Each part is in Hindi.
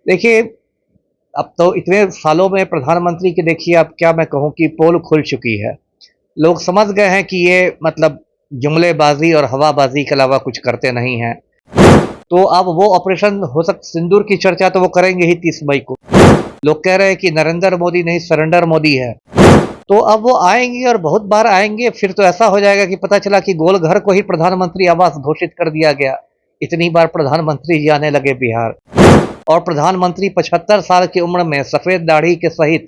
देखिए, अब तो इतने सालों में प्रधानमंत्री की देखिए अब क्या मैं कहूँ कि पोल खुल चुकी है। लोग समझ गए हैं कि ये मतलब जुमलेबाज़ी और हवाबाज़ी के अलावा कुछ करते नहीं हैं। तो अब वो ऑपरेशन हो सक सिंदूर की चर्चा तो वो करेंगे ही 30 मई को। लोग कह रहे हैं कि नरेंद्र मोदी नहीं सरेंडर मोदी है। तो अब वो आएँगे और बहुत बार आएँगे, फिर तो ऐसा हो जाएगा कि पता चला कि गोलघर को ही प्रधानमंत्री आवास घोषित कर दिया गया। इतनी बार प्रधानमंत्री जी आने लगे बिहार। और प्रधानमंत्री 75 साल की उम्र में सफ़ेद दाढ़ी के सहित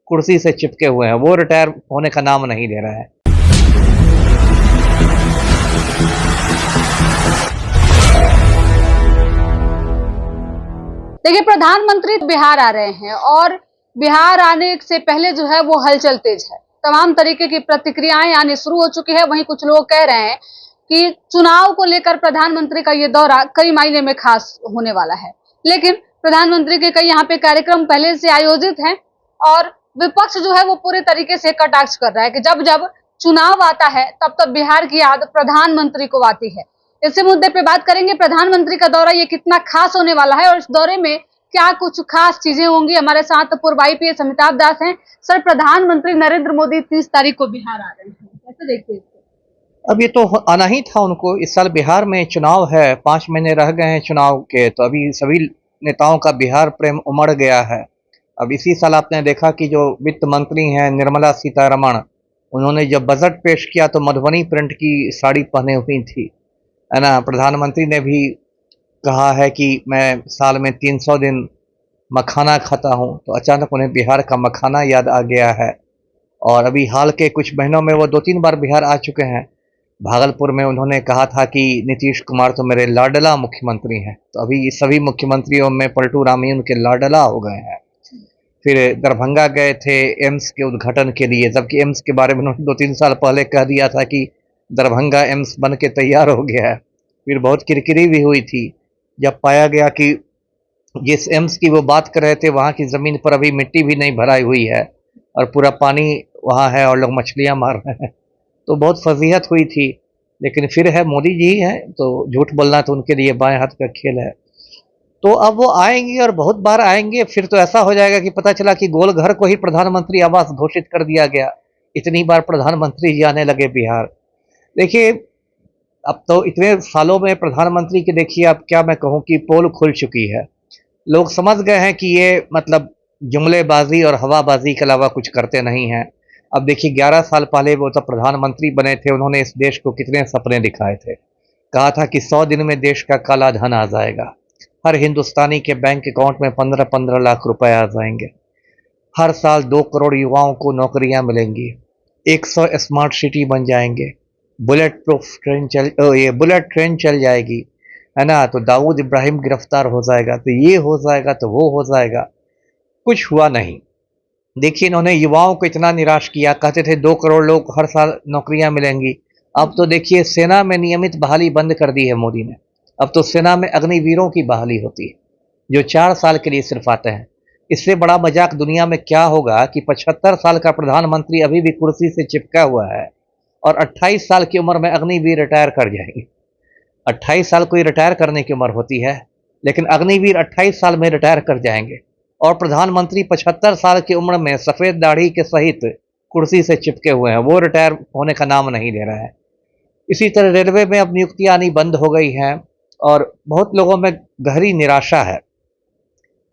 कुर्सी से चिपके हुए हैं। वो रिटायर होने का नाम नहीं ले रहा है। देखिए, प्रधानमंत्री बिहार आ रहे हैं और बिहार आने से पहले जो है वो हलचल तेज है। तमाम तरीके की प्रतिक्रियाएं आनी शुरू हो चुकी है। वहीं कुछ लोग कह रहे हैं कि चुनाव को लेकर प्रधानमंत्री का ये दौरा कई मायने में खास होने वाला है। लेकिन प्रधानमंत्री के कई यहाँ पे कार्यक्रम पहले से आयोजित हैं और विपक्ष जो है वो पूरे तरीके से कटाक्ष कर रहा है कि जब जब चुनाव आता है तब तब बिहार की याद प्रधानमंत्री को आती है। इसी मुद्दे पे बात करेंगे, प्रधानमंत्री का दौरा ये कितना खास होने वाला है और इस दौरे में क्या कुछ खास चीजें होंगी। हमारे साथ पूर्व IPS अमिताभ दास हैं। सर, प्रधानमंत्री नरेंद्र मोदी 30 तारीख को बिहार आ रहे हैं, कैसे देखते हैं इसको? अब ये तो आना ही था उनको। इस साल बिहार में चुनाव है, 5 महीने रह गए हैं चुनाव के, तो अभी सभी नेताओं का बिहार प्रेम उमड़ गया है। अब इसी साल आपने देखा कि जो वित्त मंत्री हैं निर्मला सीतारमण, उन्होंने जब बजट पेश किया तो मधुबनी प्रिंट की साड़ी पहने हुई थी, है ना। प्रधानमंत्री ने भी कहा है कि मैं साल में 300 दिन मखाना खाता हूँ, तो अचानक उन्हें बिहार का मखाना याद आ गया है। और अभी हाल के कुछ महीनों में वो 2-3 बार बिहार आ चुके हैं। भागलपुर में उन्होंने कहा था कि नीतीश कुमार तो मेरे लाडला मुख्यमंत्री हैं, तो अभी सभी मुख्यमंत्रियों में पलटू राम ही उनके लाडला हो गए हैं। फिर दरभंगा गए थे एम्स के उद्घाटन के लिए, जबकि एम्स के बारे में उन्होंने 2-3 साल पहले कह दिया था कि दरभंगा एम्स बन के तैयार हो गया है। फिर बहुत किरकिरी भी हुई थी जब पाया गया कि जिस एम्स की वो बात कर रहे थे वहाँ की ज़मीन पर अभी मिट्टी भी नहीं भराई हुई है और पूरा पानी वहाँ है और लोग मछलियाँ मार रहे हैं। तो बहुत फजीहत हुई थी। लेकिन फिर है, मोदी जी हैं तो झूठ बोलना तो उनके लिए बाएं हाथ का खेल है। तो अब वो आएंगे और बहुत बार आएंगे, फिर तो ऐसा हो जाएगा कि पता चला कि गोलघर को ही प्रधानमंत्री आवास घोषित कर दिया गया। इतनी बार प्रधानमंत्री जी आने लगे बिहार। देखिए, अब तो इतने सालों में प्रधानमंत्री की देखिए अब क्या मैं कहूँ कि पोल खुल चुकी है। लोग समझ गए हैं कि ये मतलब जुमलेबाजी और हवाबाजी के अलावा कुछ करते नहीं हैं। अब देखिए, 11 साल पहले वो तो प्रधानमंत्री बने थे, उन्होंने इस देश को कितने सपने दिखाए थे। कहा था कि 100 दिन में देश का काला धन आ जाएगा, हर हिंदुस्तानी के बैंक अकाउंट में 15-15 लाख रुपए आ जाएंगे, हर साल 2 करोड़ युवाओं को नौकरियां मिलेंगी, 100 स्मार्ट सिटी बन जाएंगे, बुलेट ट्रेन चल जाएगी, है ना। तो दाऊद इब्राहिम गिरफ्तार हो जाएगा, तो ये हो जाएगा, तो वो हो जाएगा। कुछ हुआ नहीं। देखिए, इन्होंने युवाओं को इतना निराश किया, कहते थे 2 करोड़ लोग हर साल नौकरियां मिलेंगी। अब तो देखिए, सेना में नियमित बहाली बंद कर दी है मोदी ने। अब तो सेना में अग्निवीरों की बहाली होती है, जो 4 साल के लिए सिर्फ आते हैं। इससे बड़ा मजाक दुनिया में क्या होगा कि 75 साल का प्रधानमंत्री अभी भी कुर्सी से चिपका हुआ है और 28 साल की उम्र में अग्निवीर रिटायर कर जाएंगे। 28 साल कोई रिटायर करने की उम्र होती है, लेकिन अग्निवीर 28 साल में रिटायर कर जाएंगे। और प्रधानमंत्री 75 साल की उम्र में सफ़ेद दाढ़ी के सहित कुर्सी से चिपके हुए हैं। वो रिटायर होने का नाम नहीं ले रहा है। इसी तरह रेलवे में अब नियुक्तियां आनी बंद हो गई हैं और बहुत लोगों में गहरी निराशा है।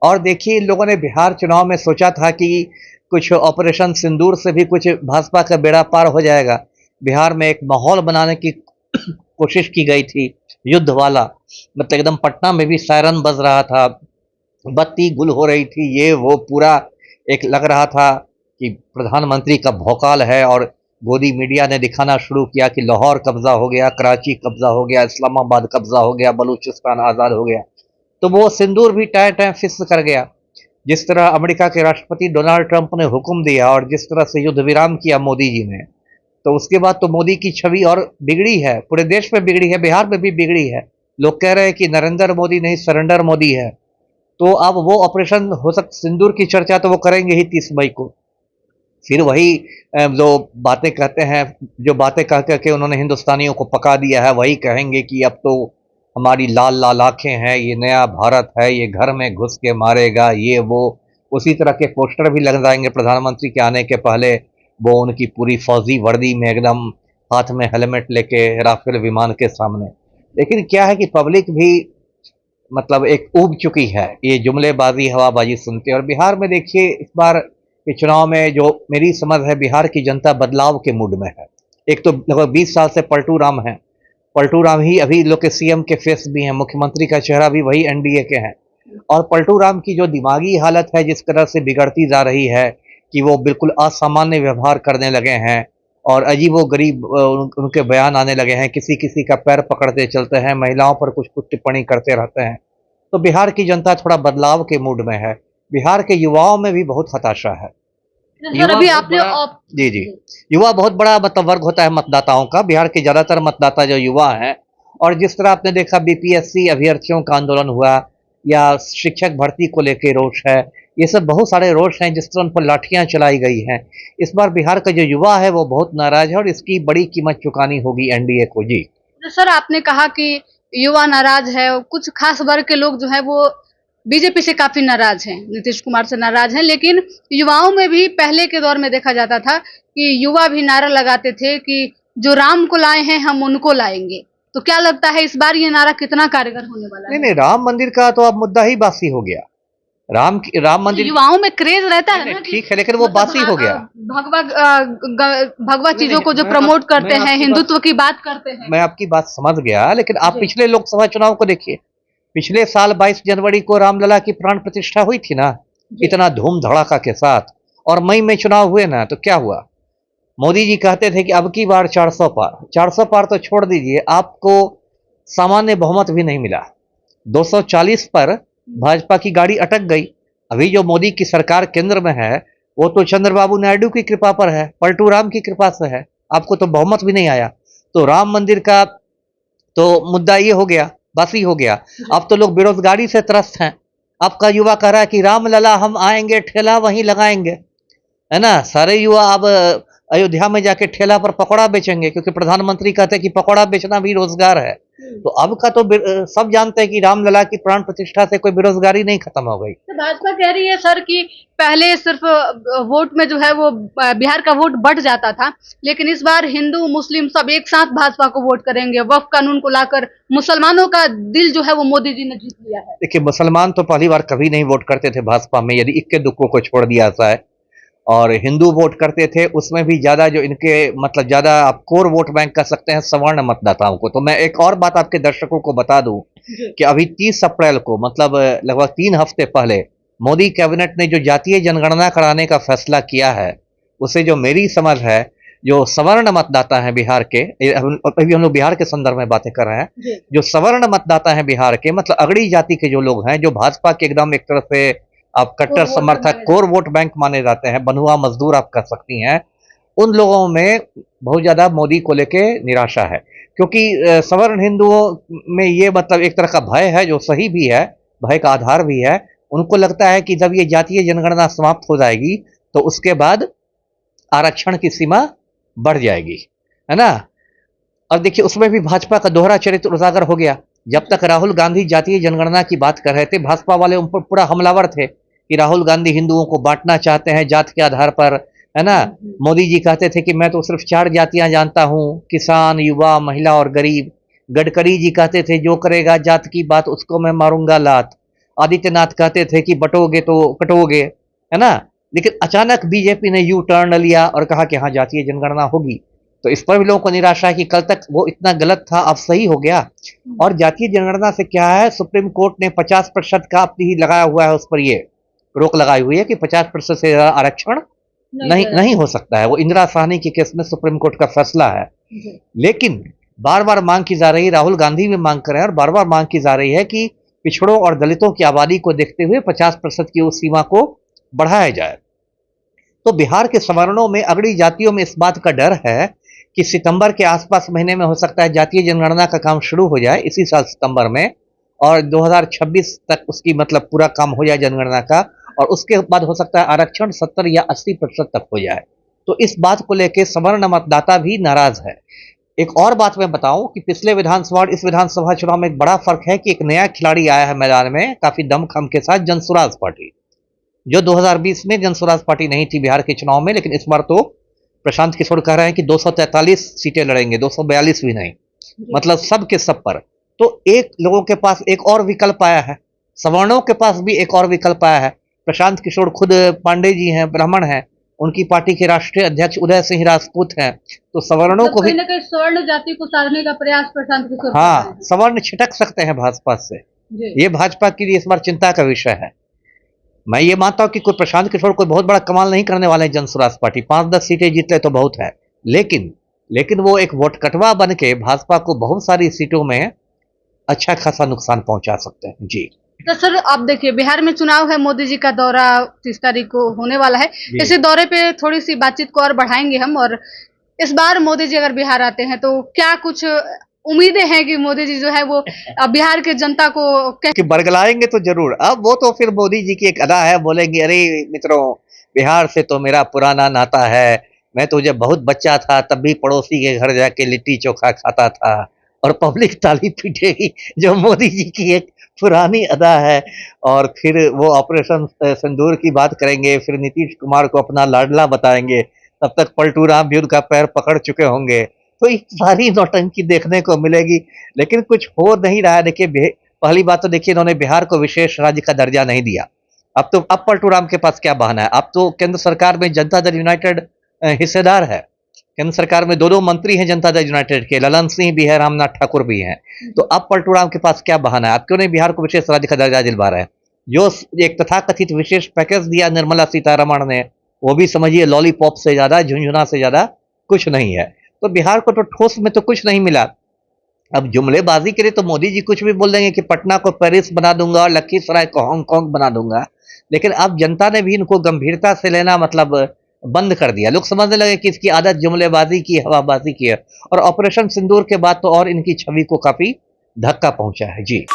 और देखिए, इन लोगों ने बिहार चुनाव में सोचा था कि कुछ ऑपरेशन सिंदूर से भी कुछ भाजपा का बेड़ा पार हो जाएगा। बिहार में एक माहौल बनाने की कोशिश की गई थी, युद्ध वाला। मतलब एकदम पटना में भी सायरन बज रहा था, बत्ती गुल हो रही थी, ये वो पूरा एक लग रहा था कि प्रधानमंत्री का भौकाल है। और गोदी मीडिया ने दिखाना शुरू किया कि लाहौर कब्जा हो गया, कराची कब्जा हो गया, इस्लामाबाद कब्जा हो गया, बलूचिस्तान आज़ाद हो गया। तो वो सिंदूर भी टाय टाय फिक्स कर गया। जिस तरह अमेरिका के राष्ट्रपति डोनाल्ड ट्रंप ने हुक्म दिया और जिस तरह से युद्ध विराम किया मोदी जी ने, तो उसके बाद तो मोदी की छवि और बिगड़ी है, पूरे देश में बिगड़ी है, बिहार में भी बिगड़ी है। लोग कह रहे हैं कि नरेंद्र मोदी नहीं सरेंडर मोदी है। तो अब वो ऑपरेशन हो सक सिंदूर की चर्चा तो वो करेंगे ही 30 मई को। फिर वही जो बातें कहते हैं, जो बातें कह कह के उन्होंने हिंदुस्तानियों को पका दिया है, वही कहेंगे कि अब तो हमारी लाल लाल आंखें हैं, ये नया भारत है, ये घर में घुस के मारेगा, ये वो। उसी तरह के पोस्टर भी लग जाएंगे प्रधानमंत्री के आने के पहले। वो उनकी पूरी फौजी वर्दी में एकदम हाथ में हेलमेट लेके राफेल विमान के सामने। लेकिन क्या है कि पब्लिक भी मतलब एक ऊब चुकी है ये जुमलेबाजी हवाबाजी सुन के। और बिहार में देखिए इस बार के चुनाव में जो मेरी समझ है, बिहार की जनता बदलाव के मूड में है। एक तो लगभग 20 साल से पलटू राम है, पलटू राम ही अभी लोग के सीएम के फेस भी हैं, मुख्यमंत्री का चेहरा भी वही एनडीए के हैं। और पलटू राम की जो दिमागी हालत है जिस तरह से बिगड़ती जा रही है कि वो बिल्कुल असामान्य व्यवहार करने लगे हैं और अजीबो गरीब उनके बयान आने लगे हैं, किसी किसी का पैर पकड़ते चलते हैं, महिलाओं पर कुछ कुछ टिप्पणी करते रहते हैं। तो बिहार की जनता थोड़ा बदलाव के मूड में है। बिहार के युवाओं में भी बहुत हताशा है। सर अभी आपने जी जी, युवा बहुत बड़ा मतलब वर्ग होता है मतदाताओं का। बिहार के ज्यादातर मतदाता जो युवा हैं, और जिस तरह आपने देखा बीपीएससी अभ्यर्थियों का आंदोलन हुआ या शिक्षक भर्ती को लेकर रोष है, ये सब बहुत सारे रोष हैं जिस तरह उन पर लाठियां चलाई गई हैं। इस बार बिहार का जो युवा है वो बहुत नाराज है और इसकी बड़ी कीमत चुकानी होगी एनडीए को। जी सर आपने कहा कि युवा नाराज है, कुछ खास वर्ग के लोग जो है वो बीजेपी से काफी नाराज हैं, नीतीश कुमार से नाराज हैं। लेकिन युवाओं में भी पहले के दौर में देखा जाता था कि युवा भी नारा लगाते थे कि जो राम को लाए हैं हम उनको लाएंगे। तो क्या लगता है इस बार ये नारा कितना कारगर होने वाला है? नहीं, राम मंदिर का तो अब मुद्दा ही बासी हो गया। राम मंदिर युवाओं में क्रेज रहता है ना, ठीक है, लेकिन वो बासी हो गया। भगवा चीजों को जो प्रमोट करते हैं, हिंदुत्व की बात करते हैं। मैं आपकी बात समझ गया, लेकिन आप पिछले लोकसभा चुनाव को देखिए। पिछले साल 22 जनवरी को रामलला की प्राण प्रतिष्ठा हुई थी ना, इतना धूम धड़ाका के साथ। और मई में चुनाव हुए ना, तो क्या हुआ? मोदी जी कहते थे कि अब की बार 400 पार। 400 पार तो छोड़ दीजिए, आपको सामान्य बहुमत भी नहीं मिला। 240 पर भाजपा की गाड़ी अटक गई। अभी जो मोदी की सरकार केंद्र में है वो तो चंद्रबाबू नायडू की कृपा पर है, पलटू राम की कृपा से है। आपको तो बहुमत भी नहीं आया। तो राम मंदिर का तो मुद्दा ये हो गया, बासी हो गया। अब तो लोग बेरोजगारी से त्रस्त हैं। आपका युवा कह रहा है कि राम लला हम आएंगे, ठेला वहीं लगाएंगे, है ना। सारे युवा अब अयोध्या में जाके ठेला पर पकौड़ा बेचेंगे, क्योंकि प्रधानमंत्री कहते हैं कि पकौड़ा बेचना भी रोजगार है। तो अब का तो सब जानते हैं कि रामलला की प्राण प्रतिष्ठा से कोई बेरोजगारी नहीं खत्म हो गई। तो भाजपा कह रही है सर कि पहले सिर्फ वोट में जो है वो बिहार का वोट बढ़ जाता था, लेकिन इस बार हिंदू मुस्लिम सब एक साथ भाजपा को वोट करेंगे। वक्फ कानून को लाकर मुसलमानों का दिल जो है वो मोदी जी ने जीत लिया है। देखिए, मुसलमान तो पहली बार कभी नहीं वोट करते थे भाजपा में, यदि इक्के दुक्कों को छोड़ दिया जाए। और हिंदू वोट करते थे, उसमें भी ज्यादा जो इनके मतलब ज्यादा आप कोर वोट बैंक कर सकते हैं सवर्ण मतदाताओं को। तो मैं एक और बात आपके दर्शकों को बता दूं कि अभी 30 अप्रैल को मतलब लगभग 3 हफ्ते पहले मोदी कैबिनेट ने जो जातीय जनगणना कराने का फैसला किया है, उसे जो मेरी समझ है, जो सवर्ण मतदाता हैं बिहार के, अभी हम लोग बिहार के संदर्भ में बातें कर रहे हैं, जो सवर्ण मतदाता हैं बिहार के, मतलब अगड़ी जाति के जो लोग हैं, जो भाजपा के एकदम एक तरह से आप कट्टर समर्थक कोर वोट बैंक माने जाते हैं, बंधुआ मजदूर आप कह सकती हैं, उन लोगों में बहुत ज्यादा मोदी को लेके निराशा है। क्योंकि सवर्ण हिंदुओं में ये मतलब एक तरह का भय है, जो सही भी है, भय का आधार भी है। उनको लगता है कि जब ये जातीय जनगणना समाप्त हो जाएगी तो उसके बाद आरक्षण की सीमा बढ़ जाएगी, है ना। और देखिए, उसमें भी भाजपा का दोहरा चरित्र उजागर हो गया। जब तक राहुल गांधी जातीय जनगणना की बात कर रहे थे, भाजपा वाले उन पर पूरा हमलावर थे कि राहुल गांधी हिंदुओं को बांटना चाहते हैं जात के आधार पर, है ना। मोदी जी कहते थे कि मैं तो सिर्फ 4 जातियां जानता हूं, किसान, युवा, महिला और गरीब। गडकरी जी कहते थे जो करेगा जात की बात उसको मैं मारूंगा लात। आदित्यनाथ कहते थे कि बटोगे तो कटोगे, है ना। लेकिन अचानक बीजेपी ने यू टर्न लिया और कहा कि हाँ जातीय जनगणना होगी। तो इस पर भी लोगों को निराशा है कि कल तक वो इतना गलत था, अब सही हो गया। और जातीय जनगणना से क्या है, सुप्रीम कोर्ट ने 50% का अपनी ही लगाया हुआ है, उस पर ये रोक लगाई हुई है कि 50% से आरक्षण नहीं हो सकता है। वो इंदिरा साहनी के केस में सुप्रीम कोर्ट का फैसला है। लेकिन बार बार मांग की जा रही है, राहुल गांधी भी मांग कर रहे हैं और बार बार मांग की जा रही है कि पिछड़ों और दलितों की आबादी को देखते हुए 50% की उस सीमा को बढ़ाया जाए। तो बिहार के सवर्णों में, अगड़ी जातियों में इस बात का डर है कि सितंबर के आसपास महीने में हो सकता है जातीय जनगणना का काम शुरू हो जाए इसी साल सितंबर में, और 2026 तक उसकी मतलब पूरा काम हो जाए जनगणना का, और उसके बाद हो सकता है आरक्षण 70 या 80% तक हो जाए। तो इस बात को लेकर सवर्ण मतदाता भी नाराज है। एक और बात मैं बताऊं कि पिछले विधानसभा और इस विधानसभा चुनाव में एक बड़ा फर्क है कि एक नया खिलाड़ी आया है मैदान में काफी दमखम के साथ, जनसुराज पार्टी, जो 2020 में जनसुराज पार्टी नहीं थी बिहार के चुनाव में, लेकिन इस बार तो प्रशांत किशोर कह रहे हैं कि 243 सीटें लड़ेंगे, 242 भी नहीं, मतलब सब के सब पर। तो एक लोगों के पास एक और विकल्प आया है, सवर्णों के पास भी एक और विकल्प आया है। प्रशांत किशोर खुद पांडे जी हैं, ब्राह्मण हैं, उनकी पार्टी के राष्ट्रीय अध्यक्ष उदय सिंह राजपूत हैं, तो सवर्णों को भी कहीं न कहीं स्वर्ण जाति को साधने का प्रयास प्रशांत किशोर कर रहे हाँ, हैं। सवर्ण छिटक सकते हैं भाजपा से। जी। ये भाजपा के लिए इस बार चिंता का विषय है। मैं ये मानता हूं कि कोई प्रशांत किशोर कोई बहुत बड़ा कमाल नहीं करने वाले हैं जनसुराज पार्टी, 5-10 सीटें जीत ले तो बहुत है, लेकिन वो एक वोट कटवा बन के भाजपा को बहुत सारी सीटों में अच्छा खासा नुकसान पहुंचा सकते हैं। जी। तो सर आप देखिए, बिहार में चुनाव है, मोदी जी का दौरा 30 तारीख को होने वाला है। इसी दौरे पे थोड़ी सी बातचीत को और बढ़ाएंगे हम, और इस बार मोदी जी अगर बिहार आते हैं तो क्या कुछ उम्मीदें हैं कि मोदी जी जो है वो बिहार के जनता को कि बरगलाएंगे तो जरूर। अब वो तो फिर मोदी जी की एक अदा है, बोलेंगे अरे मित्रों, बिहार से तो मेरा पुराना नाता है, मैं तो जब बहुत बच्चा था तब भी पड़ोसी के घर जाके लिट्टी चोखा खाता था, और पब्लिक ताली पीटेगी, जो मोदी जी की एक पुरानी अदा है। और फिर वो ऑपरेशन सिंदूर की बात करेंगे, फिर नीतीश कुमार को अपना लाडला बताएंगे, तब तक पलटू राम भी उनका पैर पकड़ चुके होंगे। तो ये सारी नौटंकी देखने को मिलेगी, लेकिन कुछ हो नहीं रहा है। देखिए, पहली बात तो देखिए, इन्होंने बिहार को विशेष राज्य का दर्जा नहीं दिया। अब पलटू राम के पास क्या बहाना है? अब तो केंद्र सरकार में जनता दल यूनाइटेड हिस्सेदार है। केंद्र सरकार में 2 मंत्री हैं जनता दल यूनाइटेड के, ललन सिंह भी है, रामनाथ ठाकुर भी हैं। तो अब पलटू राम के पास क्या बहाना है? अब क्यों नहीं बिहार को विशेष राज्य का दर्जा दिलवा रहे हैं? जो एक तथाकथित विशेष पैकेज दिया निर्मला सीतारमण ने, वो भी समझिए लॉलीपॉप से ज्यादा, झुंझुना से ज्यादा कुछ नहीं है। तो बिहार को तो ठोस में तो कुछ नहीं मिला। अब जुमलेबाजी के लिए तो मोदी जी कुछ भी बोल देंगे कि पटना को पेरिस बना दूंगा और लखीसराय को हांगकांग बना दूंगा, लेकिन अब जनता ने भी इनको गंभीरता से लेना मतलब बंद कर दिया। लोग समझने लगे कि इसकी आदत जुमलेबाजी की, हवाबाजी की है, और ऑपरेशन सिंदूर के बाद तो और इनकी छवि को काफी धक्का पहुंचा है। जी।